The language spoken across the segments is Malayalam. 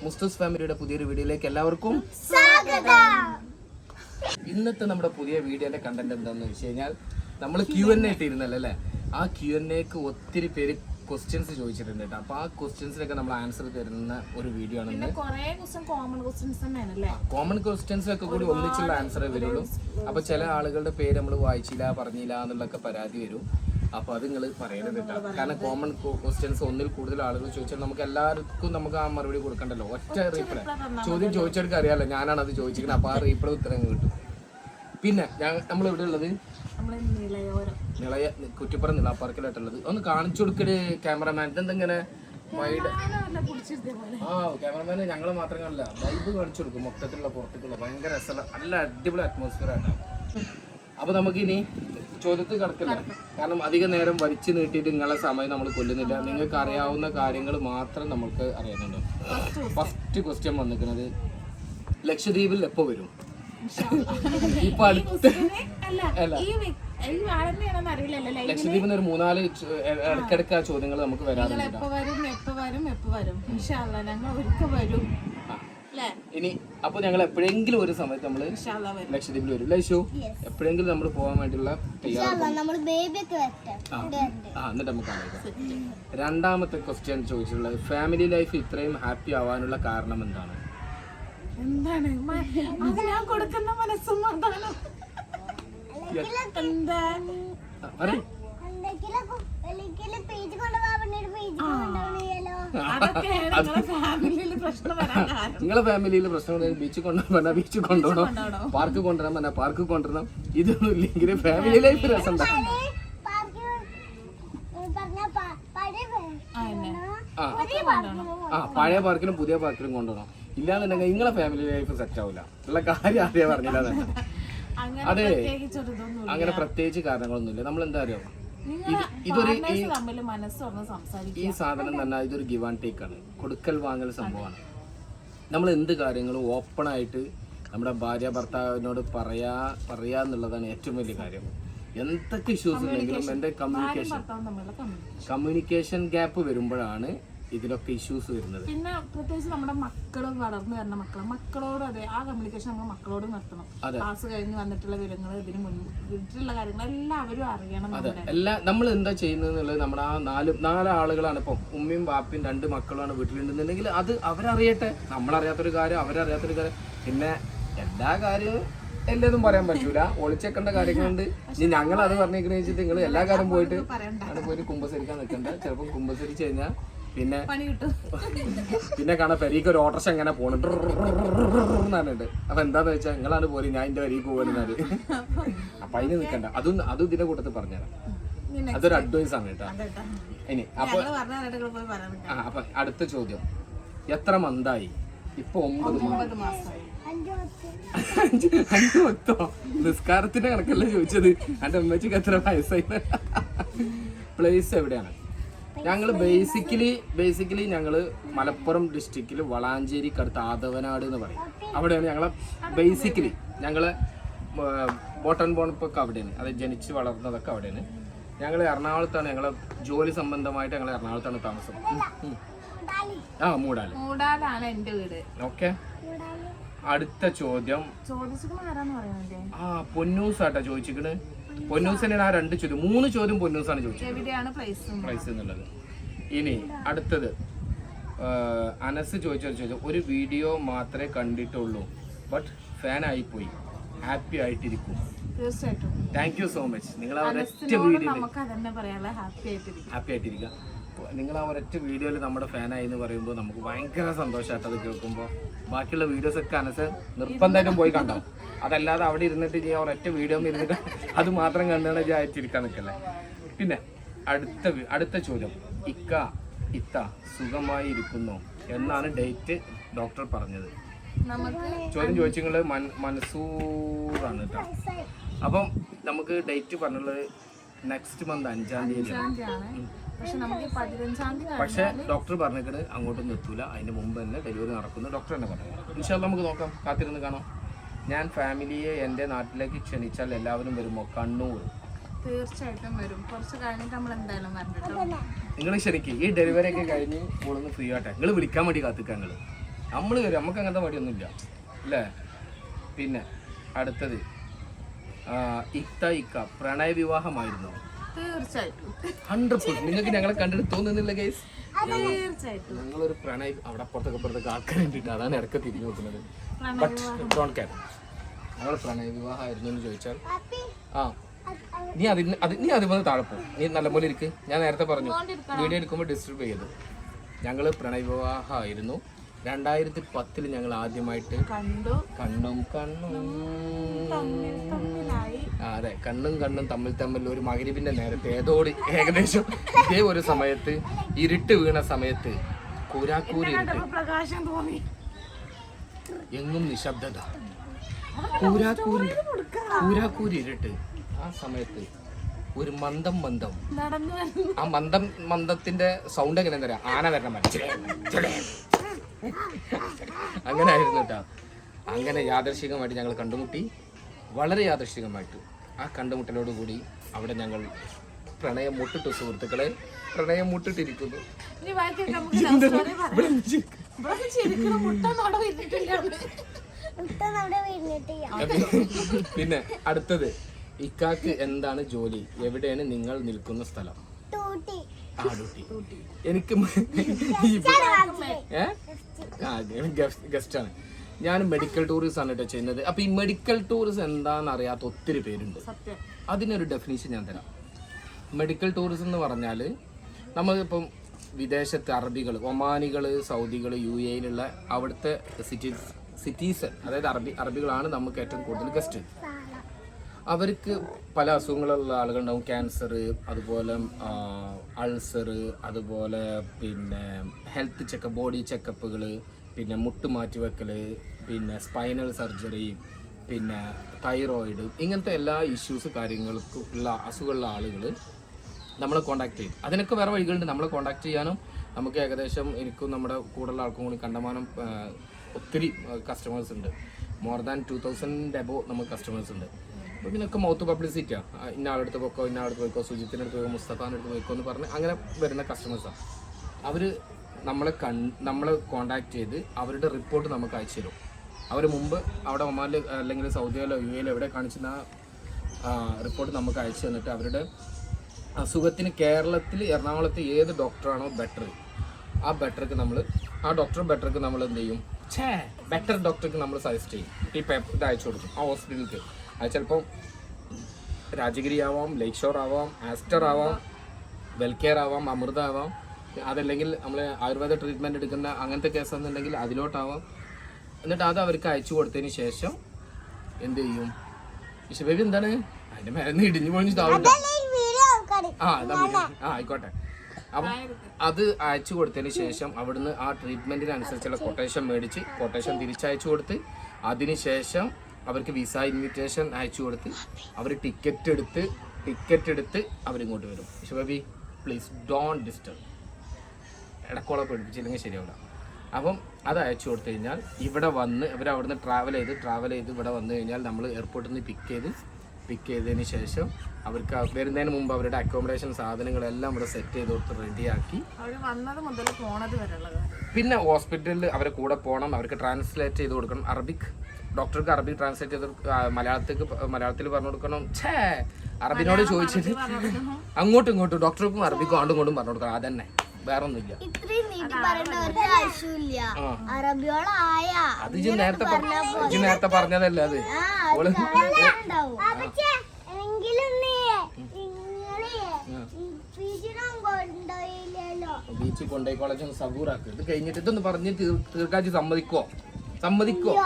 മുസ്തൂസ് ഫാമിലിയുടെ പുതിയൊരു വീഡിയോയിലേക്ക് എല്ലാവർക്കും സ്വാഗതം. ഇന്നത്തെ നമ്മുടെ പുതിയ വീഡിയോന്റെ കണ്ടന്റ് എന്താണെന്ന് വെച്ച് കഴിഞ്ഞാൽ നമ്മൾ Q&A ഇട്ടിരുന്നല്ലോ അല്ലേ. ആ Q&Aക്ക് ഒത്തിരി പേര് ക്വസ്റ്റ്യൻസ് ചോദിച്ചിട്ടുണ്ട് കേട്ടോ. അപ്പൊ ആ ക്വസ്റ്റ്യൻസിനൊക്കെ നമ്മൾ ആൻസർ തരുന്ന ഒരു വീഡിയോ ആണ്. കോമൺ ക്വസ്റ്റ്യൻസ് ഒക്കെ കൂടി ഒന്നിച്ചുള്ള ആൻസറേ വരുള്ളൂ. അപ്പൊ ചില ആളുകളുടെ പേര് നമ്മൾ വായിച്ചില്ല പറഞ്ഞില്ല എന്നുള്ളൊക്കെ പരാതി വരും. അപ്പൊ അത് നിങ്ങൾ പറയണത് കേട്ടോ. കാരണം കോമൺ ക്വസ്റ്റ്യൻസ് ഒന്നിൽ കൂടുതൽ ആളുകൾ ചോദിച്ചാൽ നമുക്ക് എല്ലാവർക്കും നമുക്ക് ആ മറുപടി കൊടുക്കണ്ടല്ലോ. ഒറ്റ റീപ്ലൈ ചോദ്യം ചോദിച്ചെടുക്കാൻ അറിയാമല്ലോ, ഞാനാണ് അത് ചോദിച്ചിരിക്കുന്നത്. അപ്പൊ ആ റീപ്ലൈ ഉത്തരം കിട്ടും. പിന്നെ നമ്മൾ എവിടെ ഉള്ളത്? നിളയ കുറ്റിപ്പുറം നിളാപ്പാർക്കിലായിട്ടുള്ളത്. ഒന്ന് കാണിച്ചു കൊടുക്കല് ക്യാമറമാൻ. ഇതെന്തെങ്ങനെ വൈഡ് ക്യാമറമാന് ഞങ്ങള് മാത്രം കാണില്ല, വൈബ് കാണിച്ചു കൊടുക്കും. മൊത്തത്തിലുള്ള പുറത്തേക്കുള്ള ഭയങ്കര രസമുള്ള നല്ല അടിപൊളി അറ്റ്മോസ്ഫിയർ ആണ്. അപ്പൊ നമുക്കിനി ചോദ്യത്തിൽ കിടക്കില്ല. കാരണം അധിക നേരം വലിച്ചു നീട്ടിയിട്ട് നിങ്ങളെ സമയം നമ്മൾ കൊല്ലുന്നില്ല. നിങ്ങൾക്ക് അറിയാവുന്ന കാര്യങ്ങൾ മാത്രം നമുക്ക് അറിയാനുണ്ട്. ഫസ്റ്റ് ക്വസ്റ്റ്യൻ വന്നിരിക്കുന്നത് ലക്ഷദ്വീപിൽ എപ്പോ വരും? ഇപ്പൊ അടുത്ത ലക്ഷദ്വീപിൽ നിന്ന് ഒരു 3-4 ഇടയ്ക്കിടയ്ക്ക് ആ ചോദ്യങ്ങൾ നമുക്ക് വരാറുണ്ട്. ഇനി അപ്പൊ ഞങ്ങൾ എപ്പോഴെങ്കിലും ഒരു സമയത്ത് നമ്മള് ലക്ഷദ്വീപിൽ വരും. ലൈഷു എപ്പോഴെങ്കിലും നമ്മൾ പോകാൻ വേണ്ടിയുള്ള എന്നിട്ട് നമുക്ക് അറിയാം. രണ്ടാമത്തെ ക്വസ്റ്റ്യൻ ചോദിച്ചിട്ടുള്ളത് ഫാമിലി ലൈഫ് ഇത്രയും ഹാപ്പി ആവാനുള്ള കാരണം എന്താണ്? ഞാൻ കൊടുക്കുന്ന മനസ്സമാധാനം. നിങ്ങളെ ഫാമിലിയിൽ പ്രശ്നം ബീച്ചിൽ കൊണ്ടുപോകാൻ ബീച്ചിൽ കൊണ്ടുപോകണം, പാർക്ക് കൊണ്ടുവരാൻ പറഞ്ഞാൽ പാർക്ക് കൊണ്ടുവരണം. ഇതൊന്നും ഇല്ലെങ്കിൽ ഫാമിലി ലൈഫ് രസം ഉണ്ടാവും. പഴയ പാർക്കിലും പുതിയ പാർക്കിലും കൊണ്ടുപോകണം. ഇല്ലാന്നുണ്ടെങ്കിൽ നിങ്ങളെ ഫാമിലി ലൈഫ് സെറ്റ് ആവില്ല. ഉള്ള കാര്യം ആദ്യം പറഞ്ഞില്ല തന്നെ. അതെ, അങ്ങനെ പ്രത്യേകിച്ച് കാരണങ്ങളൊന്നുമില്ല. നമ്മൾ എന്താ അറിയാം, ഇതൊരു ഈ സാധനം തന്നെ ഇതൊരു ഗിവ് ആൻഡ് ടേക്ക് ആണ്, കൊടുക്കൽ വാങ്ങൽ സംഭവമാണ്. നമ്മൾ എന്ത് കാര്യങ്ങളും ഓപ്പൺ ആയിട്ട് നമ്മുടെ ഭാര്യ ഭർത്താവിനോട് പറയാന്നുള്ളതാണ് ഏറ്റവും വലിയ കാര്യം. എന്തൊക്കെ ഇഷ്യൂസ് ഉണ്ടെങ്കിലും എൻ്റെ കമ്മ്യൂണിക്കേഷൻ ഗ്യാപ്പ് വരുമ്പോഴാണ് ഇതിലൊക്കെ ഇഷ്യൂസ് വരുന്നത്. പിന്നെ പ്രത്യേകിച്ച് നമ്മുടെ മക്കള് വളർന്നു വരുന്ന മക്കളോട് അതെ ആ കമ്മ്യൂണിക്കേഷൻ നമ്മൾ മക്കളോട് നിർത്തണം. ക്ലാസ് കഴിഞ്ഞ് വന്നിട്ടുള്ള വിവരങ്ങൾ ഇതിന് മുന്നിട്ടുള്ള കാര്യങ്ങൾ എല്ലാവരും അറിയണം. അതെ, നമ്മൾ എന്താ ചെയ്യുന്നത് നമ്മുടെ ആ നാല് ആളുകളാണ്. ഇപ്പം ഉമ്മയും ബാപ്പയും 2 മക്കളുമാണ് വീട്ടിലുണ്ടെന്നുണ്ടെങ്കിൽ അത് അവരറിയട്ടെ. നമ്മളറിയാത്തൊരു കാര്യം അവരറിയാത്തൊരു കാര്യം. പിന്നെ എല്ലാ കാര്യവും എല്ലാതും പറയാൻ പറ്റൂല, ഒളിച്ചേക്കേണ്ട കാര്യങ്ങളുണ്ട്. ഇനി ഞങ്ങൾ അത് പറഞ്ഞേക്കണ വെച്ചിട്ട് നിങ്ങൾ എല്ലാ കാര്യം പോയിട്ട് അവിടെ പോയിട്ട് കുമ്പസരിക്കാൻ നിൽക്കണ്ട. ചിലപ്പോൾ കുമ്പസരിച്ച് കഴിഞ്ഞാൽ പിന്നെ കാണാൻ പെരീക്ക് ഒരു ഓട്ടർഷ എങ്ങനെ പോണിട്ട്. അപ്പൊ എന്താന്ന് വെച്ചാൽ നിങ്ങളാണ് പോലും ഞാൻ എന്റെ വരിക്ക് പോകുന്നത്. അപ്പൊ അതിന് നിൽക്കണ്ട. അതും ഇതിന്റെ കൂട്ടത്തിൽ പറഞ്ഞുതരാം. അതൊരു അഡ്വൈസ് ആണ് കേട്ടോ. ഇനി അപ്പൊ അടുത്ത ചോദ്യം, എത്ര മന്തായി? ഇപ്പൊ 9 മാസം. 5 മൊത്തോ? നിസ്കാരത്തിന്റെ കണക്കല്ല ചോദിച്ചത്. എന്റെ അമ്മച്ചിക്ക് എത്ര വയസ്സായി? പ്ലേസ് എവിടെയാണ്? ഞങ്ങൾ ബേസിക്കലി ഞങ്ങൾ മലപ്പുറം ഡിസ്ട്രിക്റ്റിൽ വളാഞ്ചേരിക്കടുത്ത് ആദവനാട് എന്ന് പറയും. അവിടെയാണ് ഞങ്ങളെ ഞങ്ങളെ ബോട്ടൺ ബോണപ്പൊക്കെ അവിടെയാണ്. അത് ജനിച്ച് വളർന്നതൊക്കെ അവിടെയാണ്. ഞങ്ങൾ എറണാകുളത്താണ്, ഞങ്ങളെ ജോലി സംബന്ധമായിട്ട് ഞങ്ങൾ എറണാകുളത്താണ് താമസം. മൂടാലാണ് എൻ്റെ വീട്. ഓക്കെ, അടുത്ത ചോദ്യം പൊന്നൂസാട്ടാ ചോദിച്ചിരിക്കണ്. പൊന്നൂസിനാണ് ആ 2 ചോദ്യം, 3 ചോദ്യം പൊന്നൂസാണ് ചോദിച്ചത് പ്രൈസ് എന്നുള്ളത്. ഇനി അടുത്തത് അനസ് ചോദിച്ചൊരു ചോദ്യം, ഒരു വീഡിയോ മാത്രമേ കണ്ടിട്ടുള്ളൂ ബട്ട് ഫാൻ ആയിപ്പോയി, ഹാപ്പി ആയിട്ടിരിക്കും. തീർച്ചയായിട്ടും താങ്ക് യു സോ മച്ച്. നിങ്ങൾ ആ ഒരൊറ്റ വീഡിയോയിൽ ഹാപ്പി ആയിട്ടിരിക്കുക. നിങ്ങൾ ആ ഒരൊറ്റ വീഡിയോയിൽ നമ്മുടെ ഫാനായി എന്ന് പറയുമ്പോൾ നമുക്ക് ഭയങ്കര സന്തോഷമായിട്ട് അത് കേൾക്കുമ്പോൾ. ബാക്കിയുള്ള വീഡിയോസൊക്കെ അനസ് നിർബന്ധമായിട്ടും പോയി കണ്ടോ. അതല്ലാതെ അവിടെ ഇരുന്നിട്ട് ചെയ്യാൻ ഒരൊറ്റ വീഡിയോ ഇരുന്നിട്ട് അത് മാത്രം കണ്ടാണ് അയച്ചിരിക്കാൻ നിൽക്കല്ലേ. പിന്നെ അടുത്ത ചോദ്യം, ഇത്ത സുഖമായി ഇരിക്കുന്നോ എന്നാണ് ഡേറ്റ് ഡോക്ടർ പറഞ്ഞത്. ചോദ്യം ചോദിച്ചത് മൻസൂറാണ് കേട്ടോ. അപ്പം നമുക്ക് ഡേറ്റ് പറഞ്ഞുള്ളത് നെക്സ്റ്റ് മന്ത് 5-ാം തീയതിയാണ്. പക്ഷെ ഡോക്ടർ പറഞ്ഞിട്ട് അങ്ങോട്ടൊന്നും എത്തൂല, അതിന് മുമ്പ് തന്നെ ഡെലിവറി നടക്കുന്നു ഡോക്ടർ തന്നെ പറഞ്ഞു. ഇൻഷാ അല്ലാഹ് നമുക്ക് നോക്കാം, കാത്തിരുന്ന് കാണാം. ഞാൻ ഫാമിലിയെ എൻ്റെ നാട്ടിലേക്ക് ക്ഷണിച്ചാൽ എല്ലാവരും വരുമോ? കണ്ണൂർ തീർച്ചയായിട്ടും വരും. കുറച്ച് കഴിഞ്ഞിട്ട് നമ്മൾ എന്തായാലും വരണ്ടോ. നിങ്ങൾ ക്ഷണിക്കും. ഈ ഡെലിവറി ഒക്കെ കഴിഞ്ഞ് കൂടുതൽ ഫ്രീ ആട്ടെ. നിങ്ങൾ വിളിക്കാൻ വേണ്ടി കാത്തിക്കാം. നിങ്ങൾ നമ്മൾ വരും, നമുക്ക് അങ്ങനത്തെ മടിയൊന്നുമില്ല അല്ലേ. പിന്നെ അടുത്തത് ഇക്ക പ്രണയ വിവാഹമായിരുന്നു. തീർച്ചയായിട്ടും 100%. നിങ്ങൾക്ക് ഞങ്ങളെ കണ്ടിട്ട് തോന്നുന്നില്ല ഗൈസ്? തീർച്ചയായിട്ടും ഞങ്ങളൊരു പ്രണയ അവിടെ അപ്പുറത്തൊക്കെ ആൾക്കാർ കണ്ടിട്ട് അതാണ് ഇടയ്ക്ക് തിരിഞ്ഞു നോക്കുന്നത്. But don't care. ഞങ്ങൾ പ്രണയ വിവാഹമായിരുന്നു എന്ന് ചോദിച്ചാൽ നീ അതിന് താഴെ പോകും. നീ നല്ലപോലെ ഇരിക്ക്. ഞാൻ നേരത്തെ പറഞ്ഞു വീഡിയോ എടുക്കുമ്പോൾ ഡിസ്റ്റർബ് ചെയ്തു. ഞങ്ങൾ പ്രണയ വിവാഹമായിരുന്നു. 2010 ഞങ്ങൾ ആദ്യമായിട്ട് കണ്ണും അതെ കണ്ണും തമ്മിൽ ഒരു മഗ്‌രിബിന്റെ നേരത്തെ ഏതോട് ഏകദേശം ഇതേ ഒരു സമയത്ത് ഇരുട്ട് വീണ സമയത്ത് കൂരാക്കൂരി പ്രകാശം തോന്നി, എങ്ങും നിശബ്ദത, കൂരാക്കൂരി ഇരുട്ട്. ആ സമയത്ത് ഒരു മന്ദം ആ മന്ദത്തിന്റെ സൗണ്ട് എങ്ങനെ എന്താ ആന വരണം അങ്ങനെ ആയിരുന്നു കേട്ടോ. അങ്ങനെ യാദൃശികമായിട്ട് ഞങ്ങൾ കണ്ടുമുട്ടി, വളരെ യാദൃശികമായിട്ട്. ആ കണ്ടുമുട്ടലോടുകൂടി അവിടെ ഞങ്ങൾ പ്രണയം മുട്ടിട്ടു. സുഹൃത്തുക്കളെ, പ്രണയം മുട്ടിട്ടിരിക്കുന്നു. പിന്നെ അടുത്തത് ഇക്കാക്ക് എന്താണ് ജോലി, എവിടെയാണ് നിങ്ങൾ നിൽക്കുന്ന സ്ഥലം? എനിക്ക് ഗസ്റ്റാണ്. ഞാൻ മെഡിക്കൽ ടൂറിസം ആണ് കേട്ടോ ചെയ്യുന്നത്. അപ്പൊ ഈ മെഡിക്കൽ ടൂറിസം എന്താണെന്ന് അറിയാത്ത ഒത്തിരി പേരുണ്ട്. അതിനൊരു ഡെഫിനിഷൻ ഞാൻ തരാം. മെഡിക്കൽ ടൂറിസം എന്ന് പറഞ്ഞാൽ നമ്മളിപ്പം വിദേശത്തെ അറബികൾ, ഒമാനികൾ, സൗദികൾ, UAE അവിടുത്തെ സിറ്റീസൺ, അതായത് അറബികളാണ് നമുക്ക് ഏറ്റവും കൂടുതൽ ഗസ്റ്റ്. അവർക്ക് പല അസുഖങ്ങളുള്ള ആളുകളുണ്ടാവും. ക്യാൻസർ, അതുപോലെ അൾസർ, അതുപോലെ പിന്നെ ഹെൽത്ത് ചെക്കപ്പ്, ബോഡി ചെക്കപ്പുകൾ, പിന്നെ മുട്ട് മാറ്റിവെക്കൽ, പിന്നെ സ്പൈനൽ സർജറി, പിന്നെ തൈറോയിഡ്, ഇങ്ങനത്തെ എല്ലാ ഇഷ്യൂസ് കാര്യങ്ങൾക്കും ഉള്ള അസുഖമുള്ള ആളുകൾ നമ്മളെ കോൺടാക്ട് ചെയ്യും. അതിനൊക്കെ വേറെ വഴികളുണ്ട്. നമ്മളെ കോൺടാക്ട് ചെയ്യാനും നമുക്ക് ഏകദേശം എനിക്കും നമ്മുടെ കൂടെയുള്ള ആൾക്കും കൂടി കണ്ടമാനം ഒത്തിരി കസ്റ്റമേഴ്സ് ഉണ്ട്. മോർ ദാൻ 2000 എബോ നമുക്ക് കസ്റ്റമേഴ്സ് ഉണ്ട്. അപ്പോൾ ഇതിനൊക്കെ മൗത്ത് പബ്ലിസിറ്റിയാണ്. ഇന്ന ആളെടുത്ത് പോയിക്കോ, ഇന്ന ആളെടുത്ത് പോയിക്കോ, സുജിത്തിനടുത്ത് പോയിക്കോ, മുസ്തഫാൻ്റെ അടുത്ത് പോയിക്കോ എന്ന് പറഞ്ഞ് അങ്ങനെ വരുന്ന കസ്റ്റമേഴ്സാണ്. അവർ നമ്മളെ കോൺടാക്ട് ചെയ്ത് അവരുടെ റിപ്പോർട്ട് നമുക്ക് അയച്ചു തരും. അവർ മുമ്പ് അവിടെ ഒമാനിൽ അല്ലെങ്കിൽ സൗദിയിലോ UAE എവിടെ കാണിച്ചിരുന്ന റിപ്പോർട്ട് നമുക്ക് അയച്ചു തന്നിട്ട് അവരുടെ അസുഖത്തിന് കേരളത്തിൽ എറണാകുളത്ത് ഏത് ഡോക്ടറാണോ ബെറ്റർ, ആ ഡോക്ടർക്ക് നമ്മൾ എന്ത് ചെയ്യും, ബെറ്റർ ഡോക്ടർക്ക് നമ്മൾ സജസ്റ്റ് ചെയ്യും. ഈ പേപ്പർ ഇത് അയച്ചു കൊടുക്കും ആ ഹോസ്പിറ്റലിലേക്ക്. അത് ചിലപ്പോൾ രാജഗിരി ആവാം, ലേക്ക് ഷോർ ആവാം, ആസ്റ്റർ ആവാം, വെൽകെയർ ആവാം, അമൃത ആവാം, അതല്ലെങ്കിൽ നമ്മൾ ആയുർവേദ ട്രീറ്റ്മെൻറ്റ് എടുക്കുന്ന അങ്ങനത്തെ കേസെന്നുണ്ടെങ്കിൽ അതിലോട്ടാവാം. എന്നിട്ട് അത് അവർക്ക് അയച്ചു കൊടുത്തതിന് ശേഷം എന്ത് ചെയ്യും, ബേബി എന്താണ് അതിൻ്റെ മരുന്ന് ഇടിഞ്ഞു പോയി താവില്ല ആയിക്കോട്ടെ. അപ്പം അത് അയച്ചു കൊടുത്തതിന് ശേഷം അവിടുന്ന് ആ ട്രീറ്റ്മെൻറ്റിനനുസരിച്ചുള്ള കൊട്ടേഷൻ മേടിച്ച് കൊട്ടേഷൻ തിരിച്ചയച്ചു കൊടുത്ത് അതിന് ശേഷം അവർക്ക് വിസ ഇൻവിറ്റേഷൻ അയച്ചു കൊടുത്ത് അവർ ടിക്കറ്റ് എടുത്ത് അവരിങ്ങോട്ട് വരും. ബേബി പ്ലീസ് ഡോണ്ട് ഡിസ്റ്റർബ്, ഇടക്കോളം പഠിപ്പിച്ചില്ലെങ്കിൽ ശരിയാവില്ല. അപ്പം അത് അയച്ചു കൊടുത്തു കഴിഞ്ഞാൽ ഇവിടെ വന്ന് ഇവരവിടുന്ന് ട്രാവൽ ചെയ്ത് ഇവിടെ വന്നു കഴിഞ്ഞാൽ നമ്മൾ എയർപോർട്ടിൽ നിന്ന് പിക്ക് ചെയ്തതിന് ശേഷം അവർക്ക് വരുന്നതിന് മുമ്പ് അവരുടെ അക്കോമഡേഷൻ സാധനങ്ങളെല്ലാം ഇവിടെ സെറ്റ് ചെയ്ത് കൊടുത്ത് റെഡിയാക്കി പിന്നെ ഹോസ്പിറ്റലിൽ അവരെ കൂടെ പോകണം. അവർക്ക് ട്രാൻസ്ലേറ്റ് ചെയ്ത് കൊടുക്കണം. ഡോക്ടർക്ക് അറബി ട്രാൻസ്ലേറ്റ് ചെയ്ത് മലയാളത്തിൽ പറഞ്ഞു കൊടുക്കണം. അറബിനോട് ചോദിച്ചിട്ട് അങ്ങോട്ടും ഇങ്ങോട്ടും ഡോക്ടർക്കും അറബിക്കും ആണ്ടും കൊണ്ടും പറഞ്ഞു കൊടുക്കണം. അതന്നെ, വേറെ ഒന്നുമില്ല. അത് നേരത്തെ പറഞ്ഞതല്ലേ അത്. ബീച്ചിൽ കൊണ്ടുപോയി കോളേജ് സബൂറാക്ക്. ഇത് കഴിഞ്ഞിട്ട് ഇതൊന്ന് പറഞ്ഞ് തീർക്കാച്ച് സമ്മതിക്കോ? സമ്മതിക്കൂല.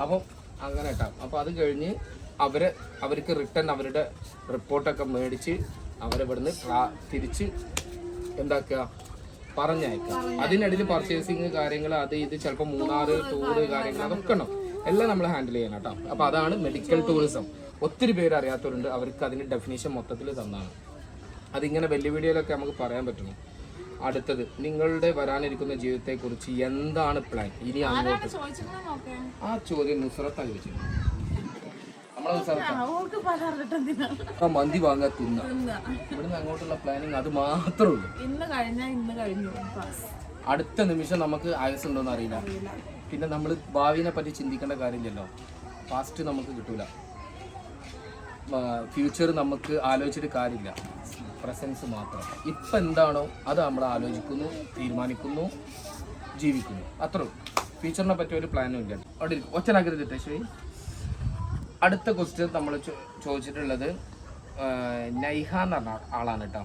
അപ്പം അങ്ങനെ കേട്ടോ. അപ്പോൾ അത് കഴിഞ്ഞ് അവർക്ക് റിട്ടേൺ അവരുടെ റിപ്പോർട്ടൊക്കെ മേടിച്ച് അവരിവിടുന്ന് തിരിച്ച് എന്താക്കുക പറഞ്ഞയക്കുക. അതിനിടയിൽ പർച്ചേസിങ് കാര്യങ്ങൾ അത് ഇത് ചിലപ്പോൾ മൂന്നാറ് ടൂറ് കാര്യങ്ങൾ അതൊക്കെ ഉണ്ടാവും. എല്ലാം നമ്മൾ ഹാൻഡിൽ ചെയ്യണം കേട്ടോ. അപ്പോൾ അതാണ് മെഡിക്കൽ ടൂറിസം. ഒത്തിരി പേര് അറിയാത്തവരുണ്ട്. അവർക്ക് അതിൻ്റെ ഡെഫിനേഷൻ മൊത്തത്തിൽ തന്നാണ്. അതിങ്ങനെ വലിയ വീഡിയോയിലൊക്കെ നമുക്ക് പറയാൻ പറ്റണം. അടുത്തത്, നിങ്ങളുടെ വരാനിരിക്കുന്ന ജീവിതത്തെക്കുറിച്ച് എന്താണ് പ്ലാൻ ഇനി അങ്ങോട്ട്? ആ ചോദ്യം നുസ്രത്താണ് ചോദിച്ചത്. മന്തി വാങ്ങാൻ തിന്ന ഇവിടുന്ന് അങ്ങോട്ടുള്ള പ്ലാനിങ് അത് മാത്രമേ ഉള്ളൂ. ഇന്ന് കഴിഞ്ഞു. അടുത്ത നിമിഷം നമുക്ക് ആയുസ്സുണ്ടോയെന്ന് അറിയില്ല. പിന്നെ നമ്മൾ ഭാവിനെ പറ്റി ചിന്തിക്കേണ്ട കാര്യമില്ലല്ലോ. പാസ്റ്റ് നമുക്ക് കിട്ടൂല, ഫ്യൂച്ചർ നമുക്ക് ആലോചിച്ചിട്ട് കാര്യമില്ല, പ്രസൻസ് മാത്രം. ഇപ്പം എന്താണോ അത് നമ്മൾ ആലോചിക്കുന്നു, തീരുമാനിക്കുന്നു, ജീവിക്കുന്നു, അത്രയും. ഫ്യൂച്ചറിനെ പറ്റിയ ഒരു പ്ലാനും ഇല്ല. അവിടെ ഒറ്റനാക്കരുത് ശരി. അടുത്ത ക്വസ്റ്റ്യൻ നമ്മൾ ചോദിച്ചിട്ടുള്ളത് നൈഹ എന്ന് പറഞ്ഞ ആളാണ് കേട്ടോ.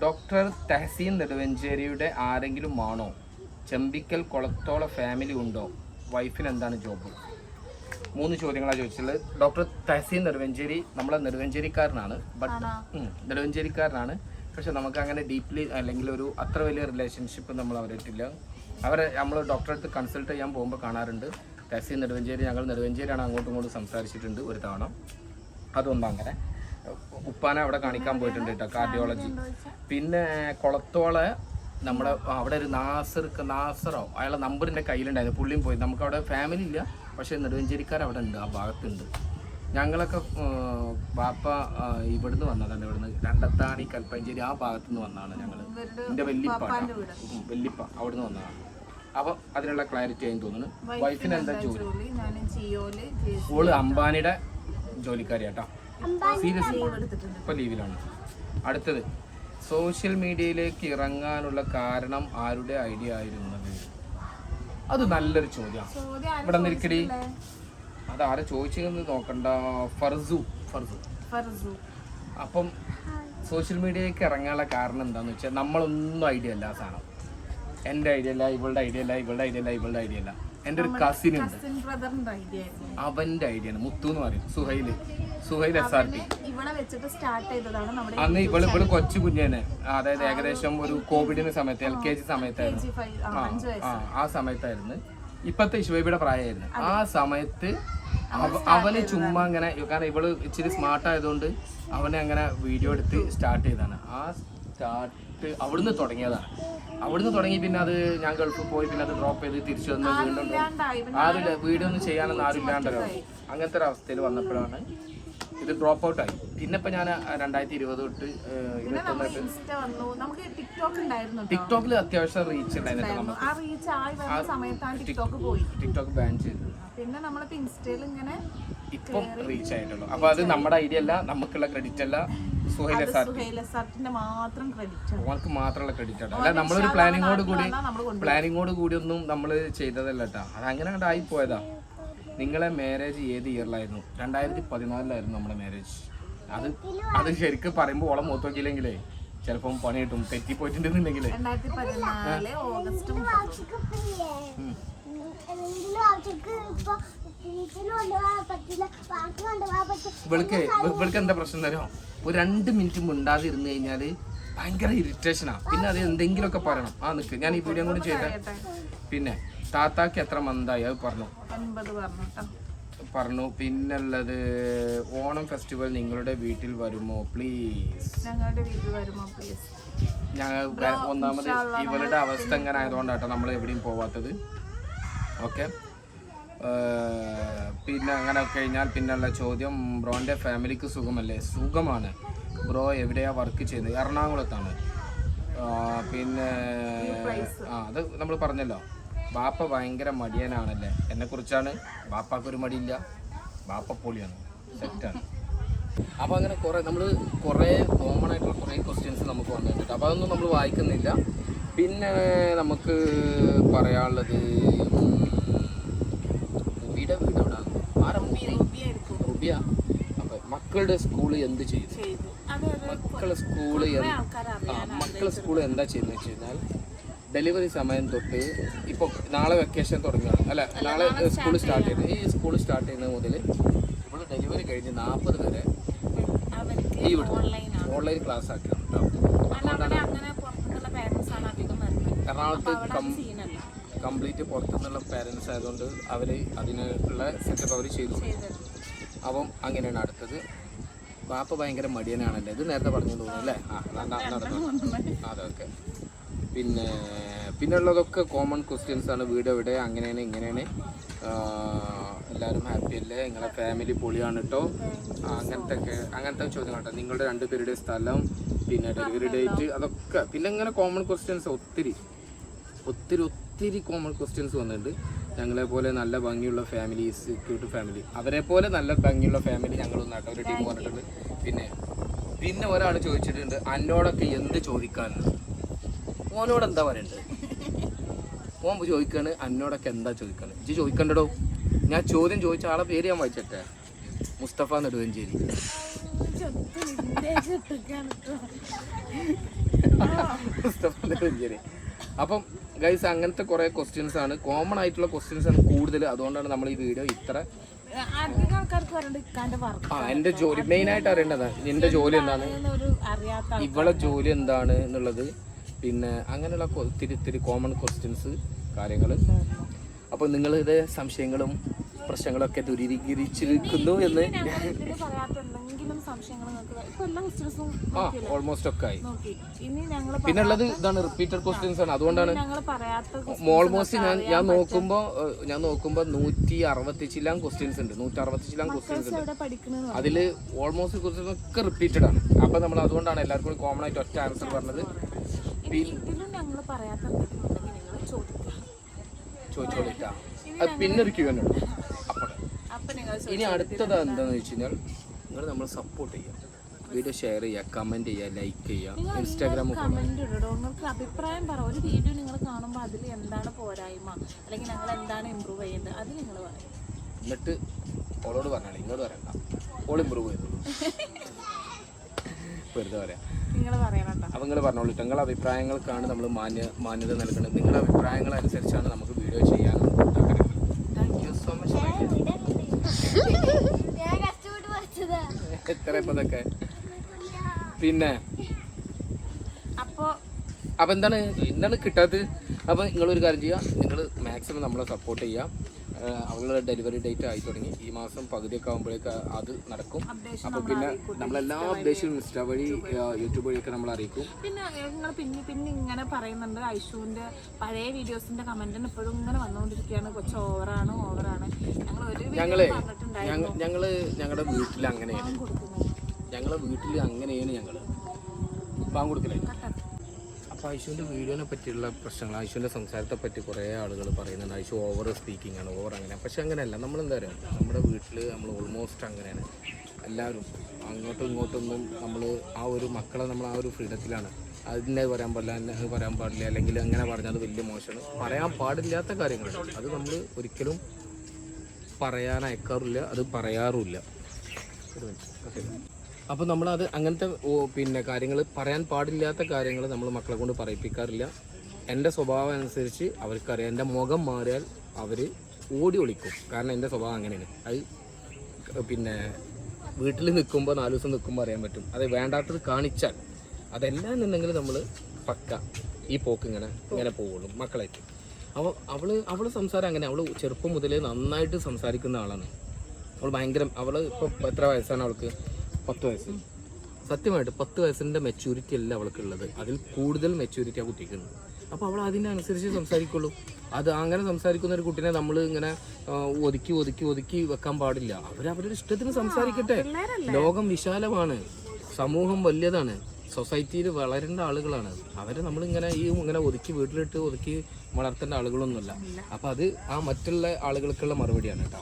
ഡോക്ടർ തഹസീൻ നെടുവഞ്ചേരിയുടെ ആരെങ്കിലും ആണോ? ചെമ്പിക്കൽ കുളത്തോള ഫാമിലി ഉണ്ടോ? വൈഫിന് എന്താണ് ജോബ്? 3 ചോദ്യങ്ങളാണ് ചോദിച്ചിട്ടുള്ളത്. ഡോക്ടർ തഹസീൻ നെടുവഞ്ചേരി നമ്മളെ നെടുവഞ്ചേരിക്കാരനാണ്. നെടുവഞ്ചേരിക്കാരനാണ്. പക്ഷെ നമുക്ക് അങ്ങനെ ഡീപ്ലി അല്ലെങ്കിൽ ഒരു അത്ര വലിയ റിലേഷൻഷിപ്പ് നമ്മൾ അവരായിട്ടില്ല. നമ്മൾ ഡോക്ടറെ അടുത്ത് കൺസൾട്ട് ചെയ്യാൻ പോകുമ്പോൾ കാണാറുണ്ട്. തഹസീൻ നെടുവഞ്ചേരി, ഞങ്ങൾ നെടുവഞ്ചേരിയാണ്, അങ്ങോട്ടും ഇങ്ങോട്ടും സംസാരിച്ചിട്ടുണ്ട് ഒരു തവണ. അതൊന്നും അങ്ങനെ ഉപ്പാനെ അവിടെ കാണിക്കാൻ പോയിട്ടുണ്ട് കേട്ടോ, കാർഡിയോളജി. പിന്നെ കുളത്തോളെ നമ്മുടെ അവിടെ ഒരു നാസറോ അയാളെ നമ്പറിൻ്റെ കയ്യിലുണ്ടായിരുന്നു, പുള്ളിയും പോയി. നമുക്ക് അവിടെ ഫാമിലി ഇല്ല, പക്ഷേ നെടുവഞ്ചേരിക്കാർ അവിടെ ഉണ്ട്, ആ ഭാഗത്തുണ്ട്. ഞങ്ങളൊക്കെ ബാപ്പ ഇവിടുന്ന് വന്നതാണ്, ഇവിടുന്ന് രണ്ടത്താണി കൽപ്പഞ്ചേരി ആ ഭാഗത്തു നിന്ന് വന്നതാണ് ഞങ്ങൾ. എൻ്റെ വല്യപ്പ അവിടുന്ന് വന്നതാണ്. അപ്പം അതിനുള്ള ക്ലാരിറ്റി ആയി തോന്നുന്നു. വൈഫിന് എന്താ ജോലി? ഓള് അംബാനിയുടെ ജോലിക്കാരി കേട്ടോ, സീരിയസ്ലി ഇപ്പം ലീവിലാണ്. അടുത്തത്, സോഷ്യൽ മീഡിയയിലേക്ക് ഇറങ്ങാനുള്ള കാരണം ആരുടെ ഐഡിയ ആയിരുന്നത്? അത് നല്ലൊരു ചോദ്യമാണ്. ഇവിടെ നിൽക്കടി, അതാരെ ചോദിച്ചതെന്ന് നോക്കണ്ട. ഫർസു. അപ്പം സോഷ്യൽ മീഡിയയിലേക്ക് ഇറങ്ങാനുള്ള കാരണം എന്താണെന്ന് വെച്ചാൽ നമ്മളൊന്നും ഐഡിയ അല്ല. ആ സാധനം എൻ്റെ ഐഡിയ അല്ല, ഇവളുടെ ഐഡിയ അല്ല, ഇവളുടെ ഐഡിയ അല്ല, ഇവളുടെ ഐഡിയ അല്ല. എൻ്റെ ഒരു കസിൻ ഉണ്ട്, അവൻ്റെ ഐഡിയ ആണ്. മുത്തു എന്ന് പറയും, സുഹൈൽ SRT. അന്ന് ഇവള് കൊച്ചു കുഞ്ഞേനെ, അതായത് ഏകദേശം ഒരു കോവിഡിന് സമയത്ത് LKG സമയത്തായിരുന്നു. ആ സമയത്തായിരുന്നു. ഇപ്പത്തെ ഇഷ്വബിയുടെ പ്രായമായിരുന്നു. ആ സമയത്ത് അവന് ചുമ്മാ അങ്ങനെ, കാരണം ഇവള് ഇച്ചിരി സ്മാർട്ട് ആയതുകൊണ്ട് അവനെ അങ്ങനെ വീഡിയോ എടുത്ത് സ്റ്റാർട്ട് ചെയ്തതാണ്. ആ സ്റ്റാർട്ട് അവിടുന്ന് തുടങ്ങിയതാണ്. അവിടുന്ന് തുടങ്ങി പിന്നെ അത് ഞാൻ ഗൾഫിൽ പോയി, പിന്നെ അത് ഡ്രോപ്പ് ചെയ്ത് തിരിച്ചു വന്ന് വീണ്ടും ആരില്ല, വീഡിയോ ഒന്നും ചെയ്യാനൊന്നും ആരും ഇല്ലാണ്ടല്ലോ. അങ്ങനത്തെ ഒരു അവസ്ഥയിൽ വന്നപ്പോഴാണ് ഇത് ഡ്രോപ്പ് ഔട്ട് ആയി. പിന്നെ ഇപ്പൊ ഞാൻ 2020 തൊട്ട് 21 ടിക്ടോക്കിൽ അത്യാവശ്യം റീച്ച് ഉണ്ടായിരുന്നു. ടിക്ടോക്ക് ബാൻ ചെയ്തു, പിന്നെ നമ്മളിപ്പോ ഇൻസ്റ്റയിൽ ഇങ്ങനെ ഇപ്പം റീച്ച് ആയിട്ടുള്ളൂ. അപ്പൊ അത് നമ്മുടെ ഐഡിയ അല്ല, നമുക്കുള്ള ക്രെഡിറ്റ് അല്ല, സുഹൈൽ SRT മാത്രമുള്ള ക്രെഡിറ്റ് ആണ്. അല്ല നമ്മളൊരു പ്ലാനിങ്ങോട് കൂടി ഒന്നും നമ്മൾ ചെയ്തതല്ല കേട്ടോ. അത് അങ്ങനെ ആയി പോയതാ. നിങ്ങളെ മാരേജ് ഏത് ഇയറിലായിരുന്നു? 2014 നമ്മുടെ മാരേജ്. അത് ശരിക്കും പറയുമ്പോൾ ഓളം മൂത്ത് നോക്കിയില്ലെങ്കിലേ ചിലപ്പം പണി കിട്ടും, തെറ്റിപ്പോയിട്ടുണ്ടെന്നുണ്ടെങ്കിലേ. 2014 ഓഗസ്റ്റ്. ഇവൾക്ക് എന്താ പ്രശ്നം തരാം, ഒരു 2 മിനിറ്റ് മിണ്ടാതെ ഇരുന്ന് കഴിഞ്ഞാല് ഭയങ്കര ഇറിറ്റേഷനാ. പിന്നെ അത് എന്തെങ്കിലുമൊക്കെ പറയണം. നിക്ക് ഞാൻ ഈ വീഡിയോ കൂടി ചെയ്ത. പിന്നെ താത്താക്ക് എത്ര മന്തായി അത് പറഞ്ഞു. പിന്നുള്ളത്, ഓണം ഫെസ്റ്റിവൽ നിങ്ങളുടെ വീട്ടിൽ വരുമോ പ്ലീസ്? ഞങ്ങൾ ഒന്നാമത് ഇവരുടെ അവസ്ഥ എങ്ങനെ ആയതുകൊണ്ടാട്ടോ നമ്മൾ എവിടെയും പോവാത്തത്. ഓക്കെ, പിന്നെ അങ്ങനെ കഴിഞ്ഞാൽ പിന്നുള്ള ചോദ്യം, ബ്രോൻ്റെ ഫാമിലിക്ക് സുഖമല്ലേ? സുഖമാണ്. ബ്രോ എവിടെയാ വർക്ക് ചെയ്യുന്നത്? എറണാകുളത്താണ്. പിന്നെ അത് നമ്മൾ പറഞ്ഞല്ലോ, ബാപ്പ ഭയങ്കര മടിയനാണല്ലേ? എന്നെക്കുറിച്ചാണ്. ബാപ്പാക്കൊരു മടിയില്ല, ബാപ്പ പൊളിയാണ്, സെറ്റാണ്. അപ്പോൾ അങ്ങനെ കുറേ കോമൺ ആയിട്ടുള്ള കുറേ ക്വസ്റ്റ്യൻസ് നമുക്ക് വന്നിട്ടുണ്ട്. അപ്പോൾ അതൊന്നും നമ്മൾ വായിക്കുന്നില്ല. പിന്നെ നമുക്ക് പറയാനുള്ളത്, റുബിയുടെ വീട് എവിടെ? റുബിയ. അപ്പോൾ മക്കളുടെ സ്കൂള് എന്ത് ചെയ്തു? മക്കളെ സ്കൂള് എന്താ ചെയ്യുന്നത് വെച്ച് കഴിഞ്ഞാൽ, ഡെലിവറി സമയം തൊട്ട് ഇപ്പോൾ നാളെ വെക്കേഷൻ തുടങ്ങുകയാണ്, അല്ല നാളെ സ്കൂൾ സ്റ്റാർട്ട് ചെയ്യുന്നത്. ഈ സ്കൂൾ സ്റ്റാർട്ട് ചെയ്യുന്നത് മുതൽ ഇപ്പോൾ ഡെലിവറി കഴിഞ്ഞ് 40 വരെ ലീവ് എടുത്തു, ഓൺലൈൻ ക്ലാസ് ആക്കണം കേട്ടോ. എറണാകുളത്ത് കംപ്ലീറ്റ് പുറത്തുനിന്നുള്ള പാരൻസ് ആയതുകൊണ്ട് അവർ അതിനുള്ള സെറ്റപ്പ് അവർ ചെയ്തു. അപ്പം അങ്ങനെയാണ് അടുത്തത്. ബാപ്പ ഭയങ്കര മടിയനാണല്ലേ? ഇത് നേരത്തെ പറഞ്ഞു തോന്നുന്നു അല്ലേ? അതൊക്കെ പിന്നുള്ളതൊക്കെ കോമൺ ക്വസ്റ്റ്യൻസ് ആണ്. വീട് എവിടെ, അങ്ങനെയാണ് ഇങ്ങനെയാണ്, എല്ലാവരും ഹാപ്പി അല്ലേ, നിങ്ങളെ ഫാമിലി പൊളിയാണ് കേട്ടോ, അങ്ങനത്തെ ചോദ്യങ്ങൾ കേട്ടോ. നിങ്ങളുടെ 2 പേരുടെ സ്ഥലം, പിന്നെ ഡെലിവറി ഡേറ്റ്, അതൊക്കെ. പിന്നെ ഇങ്ങനെ കോമൺ ക്വസ്റ്റ്യൻസ് ഒത്തിരി. ഒത്തിരി കോമൺ ക്വസ്റ്റ്യൻസ് വന്നിട്ടുണ്ട്. ഞങ്ങളെ പോലെ നല്ല ഭംഗിയുള്ള ഫാമിലീസ്, ക്യൂട്ട് ഫാമിലി, അവരെ പോലെ നല്ല ഭംഗിയുള്ള ഫാമിലി ഞങ്ങളൊന്നാട്ടോ ഒരു ടീം പറഞ്ഞിട്ടുണ്ട്. പിന്നെ ഒരാൾ ചോദിച്ചിട്ടുണ്ട് അന്നോടൊക്കെ എന്ത് ചോദിക്കാനാണ്, ഓനോട് എന്താ പറയണ്ടത്? ഓൻ ചോദിക്കാണ് അന്നോടൊക്കെ എന്താ ചോദിക്കാണ്. ഇജ്ജ് ചോദിക്കണ്ടോ? ഞാൻ ചോദ്യം ചോദിച്ച ആളെ പേര് ഞാൻ വായിച്ചട്ടെ, മുസ്തഫ നെടുവഞ്ചേരി. മുസ്തഫ നെടുവഞ്ചേരി. അപ്പം ഗൈസ് അങ്ങനത്തെ കുറേ ക്വസ്റ്റ്യൻസ് ആണ്, കോമൺ ആയിട്ടുള്ള ക്വസ്റ്റ്യൻസ് ആണ് കൂടുതൽ. അതുകൊണ്ടാണ് നമ്മൾ ഈ വീഡിയോ ഇത്ര എൻ്റെ ജോലി മെയിനായിട്ട് അറിയേണ്ടത് എൻ്റെ ജോലി എന്താണ്, ഇവളെ ജോലി എന്താണ് എന്നുള്ളത്, പിന്നെ അങ്ങനെയുള്ള ഒത്തിരി കോമൺ ക്വസ്റ്റ്യൻസ് കാര്യങ്ങൾ. അപ്പോൾ നിങ്ങളുടെ സംശയങ്ങളും പ്രശ്നങ്ങളൊക്കെ ദൂരീകരിച്ചിരിക്കുന്നു എന്ന് ഓൾമോസ്റ്റ് ഒക്കെ ആയി. പിന്നെ ഉള്ളത് ഇതാണ് റിപ്പീറ്റഡ് ക്വസ്റ്റ്യൻസ് ആണ്. അതുകൊണ്ടാണ് ഓൾമോസ്റ്റ് ഞാൻ നോക്കുമ്പോൾ 160 ചില്ലാം ക്വസ്റ്റ്യൻസ് ഉണ്ട്, 160 ചില്ലാം ക്വസ്റ്റ്യൻസ് ഉണ്ട്. അതിൽ ഓൾമോസ്റ്റ് ക്വസ്റ്റ്യൻസ് ഒക്കെ റിപ്പീറ്റഡ് ആണ്. അപ്പൊ നമ്മൾ അതുകൊണ്ടാണ് എല്ലാവർക്കും കോമൺ ആയിട്ട് ഒറ്റ ആൻസർ പറഞ്ഞത്. ചോദിച്ചോളിട്ടാ, അത് പിന്നെ ഒരു ക്യൂ ഉണ്ട്. ഇനി അടുത്തത് എന്താണെന്ന് വെച്ച് കഴിഞ്ഞാൽ നിങ്ങൾ നമ്മൾ സപ്പോർട്ട് ചെയ്യുക, വീഡിയോ ഷെയർ ചെയ്യുക, കമന്റ് ചെയ്യുക, ലൈക്ക് ചെയ്യുക, ഇൻസ്റ്റാഗ്രാമിൽ നിങ്ങൾക്ക് അഭിപ്രായം പറ. ഒരു വീഡിയോ നിങ്ങൾ കാണുമ്പോൾ അതിൽ എന്താണ് പോരായ്മ അല്ലെങ്കിൽ ഞങ്ങൾ എന്താണ് ഇമ്പ്രൂവ് ചെയ്യുന്നത് അത് നിങ്ങൾ പറയും. എന്നിട്ട് ഓളോട് പറഞ്ഞാൽ ഇങ്ങോട്ട് പറയണ്ട, ഓൾ ഇമ്പ്രൂവ് ചെയ്തു വെറുതെ പറയാം. അപ്പം നിങ്ങൾ പറഞ്ഞോളൂ, നിങ്ങളുടെ അഭിപ്രായങ്ങൾക്കാണ് നമ്മൾ മാന്യത നൽകുന്നത്. നിങ്ങളുടെ അഭിപ്രായങ്ങൾ അനുസരിച്ചാണ് നമുക്ക് വീഡിയോ ചെയ്യാനും. Thank you so much. എത്ര ഇതൊക്കെ പിന്നെ അപ്പൊ എന്താണ് കിട്ടാത്തത്? അപ്പൊ നിങ്ങളൊരു കാര്യം ചെയ്യുക, നിങ്ങൾ മാക്സിമം നമ്മളെ സപ്പോർട്ട് ചെയ്യുക. അവളുടെ ഡെലിവറി ഡേറ്റ് ആയി തുടങ്ങി, ഈ മാസം പകുതിയൊക്കെ ആകുമ്പോഴേക്ക് അത് നടക്കും. അപ്പോൾ പിന്നെ നമ്മളെല്ലാ അപ്ഡേഷനും ഇൻസ്റ്റാ വഴി യൂട്യൂബ് വഴിയൊക്കെ നമ്മൾ അറിയിക്കും. പിന്നെ പിന്നെ ഇങ്ങനെ പറയുന്നുണ്ട്, ഐഷുവിന്റെ പഴയ വീഡിയോസിന്റെ കമന്റിന് ഇപ്പോഴും ഇങ്ങനെ വന്നുകൊണ്ടിരിക്കുകയാണ്, കൊച്ചു ഓവറാണ്. ഞങ്ങളുടെ വീട്ടിൽ അങ്ങനെയാണ്, ഞങ്ങൾ പാൻ കൊടുക്കില്ല. അപ്പോൾ ഐഷുവിൻ്റെ വീഡിയോനെ പറ്റിയുള്ള പ്രശ്നങ്ങൾ, ഐഷുവിൻ്റെ സംസാരത്തെ പറ്റി കുറേ ആളുകൾ പറയുന്നുണ്ട്, ഐഷു ഓവർ സ്പീക്കിംഗ് ആണ്, ഓവർ അങ്ങനെ. പക്ഷെ അങ്ങനെയല്ല, നമ്മളെന്താ പറയുക, നമ്മുടെ വീട്ടിൽ നമ്മൾ ഓൾമോസ്റ്റ് അങ്ങനെയാണ് എല്ലാവരും. അങ്ങോട്ടും ഇങ്ങോട്ടൊന്നും നമ്മൾ ആ ഒരു മക്കളെ നമ്മൾ ആ ഒരു ഫ്രീഡത്തിലാണ്. അതിനെ പറയാൻ പാടില്ല, എന്നെ പറയാൻ പാടില്ല, അല്ലെങ്കിൽ അങ്ങനെ പറഞ്ഞത് വലിയ മോശമാണ്. പറയാൻ പാടില്ലാത്ത കാര്യങ്ങൾ അത് നമ്മൾ ഒരിക്കലും പറയാൻ അയക്കാറില്ല, അത് പറയാറുമില്ല. അപ്പോൾ നമ്മളത് അങ്ങനത്തെ പിന്നെ കാര്യങ്ങൾ, പറയാൻ പാടില്ലാത്ത കാര്യങ്ങൾ നമ്മൾ മക്കളെ കൊണ്ട് പറയിപ്പിക്കാറില്ല. എൻ്റെ സ്വഭാവം അനുസരിച്ച് അവർക്കറിയാം. എൻ്റെ മുഖം മാറിയാൽ അവർ ഓടി ഒളിക്കും, കാരണം എൻ്റെ സ്വഭാവം അങ്ങനെയാണ്. അത് പിന്നെ വീട്ടിൽ നിൽക്കുമ്പോൾ 4 ദിവസം നിൽക്കുമ്പോൾ അറിയാൻ പറ്റും. അത് വേണ്ടാത്തത് കാണിച്ചാൽ അതെല്ലാം എന്നുണ്ടെങ്കിൽ നമ്മൾ പക്ക ഈ പോക്ക് ഇങ്ങനെ പോവുള്ളൂ മക്കളായിട്ട്. അപ്പോൾ അവൾ സംസാരം അങ്ങനെ, അവൾ ചെറുപ്പം മുതലേ നന്നായിട്ട് സംസാരിക്കുന്ന ആളാണ്. അവൾ ഭയങ്കര, അവൾ ഇപ്പോൾ എത്ര വയസ്സാണ് അവൾക്ക്? 10 വയസ്സ്. സത്യമായിട്ട് 10 വയസ്സിൻ്റെ മെച്യൂരിറ്റി അല്ല അവൾക്കുള്ളത്, അതിൽ കൂടുതൽ മെച്യൂരിറ്റി ആ കുട്ടിക്കുണ്ട്. അപ്പോൾ അവൾ അതിനനുസരിച്ച് സംസാരിക്കുള്ളൂ. അത് അങ്ങനെ സംസാരിക്കുന്ന ഒരു കുട്ടീനെ നമ്മൾ ഇങ്ങനെ ഒതുക്കി വെക്കാൻ പാടില്ല. അവരവരുടെ ഇഷ്ടത്തിന് സംസാരിക്കട്ടെ. ലോകം വിശാലമാണ്, സമൂഹം വലിയതാണ്, സൊസൈറ്റിയിൽ വളരേണ്ട ആളുകളാണ്. അവരെ നമ്മളിങ്ങനെ ഇങ്ങനെ വീട്ടിലിട്ട് ഒതുക്കി വളർത്തേണ്ട ആളുകളൊന്നുമല്ല. അപ്പോൾ അത് ആ മറ്റുള്ള ആളുകൾക്കുള്ള മറുപടിയാണ് കേട്ടോ.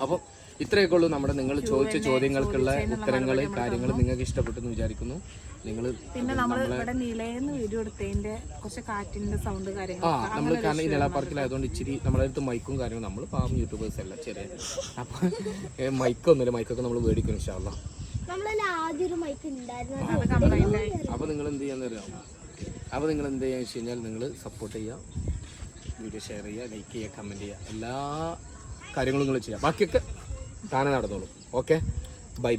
അപ്പോൾ ഇത്രയൊക്കെ ഉള്ളൂ നിങ്ങൾ ചോദിച്ച ചോദ്യങ്ങൾക്കുള്ള ഉത്തരങ്ങൾ, കാര്യങ്ങൾ നിങ്ങൾക്ക് ഇഷ്ടപ്പെട്ടെന്ന് വിചാരിക്കുന്നു. പിന്നെ നമ്മൾ വീഡിയോ എടുത്തതിന്റെ കുറച്ച് കാറ്റിന്റെ സൗണ്ട് കാര്യങ്ങൾ നമ്മൾ കാരണം ഈ നിലപാർക്കിലായതുകൊണ്ട് ഇച്ചിരി നമ്മളെ അടുത്ത് മൈക്കും കാര്യങ്ങളും, നമ്മൾ പാവം യൂട്യൂബേഴ്സ് അല്ല, ചെറിയ. അപ്പോൾ മൈക്കൊന്നുമില്ല, മൈക്കൊക്കെ നമ്മൾ മേടിക്കും ഇൻഷാ അല്ലാഹ്. അപ്പോൾ നിങ്ങൾ എന്ത് ചെയ്യാന്ന് അറിയാം, അപ്പോൾ നിങ്ങൾ എന്ത് ചെയ്യാന്ന് വെച്ച് കഴിഞ്ഞാൽ നിങ്ങൾ സപ്പോർട്ട് ചെയ്യുക, വീഡിയോ ഷെയർ ചെയ്യുക, ലൈക്ക് ചെയ്യുക, കമൻറ്റ് ചെയ്യുക, എല്ലാ കാര്യങ്ങളും നിങ്ങൾ ചെയ്യുക. ബാക്കിയൊക്കെ താനെ നടന്നോളൂ. Okay, by.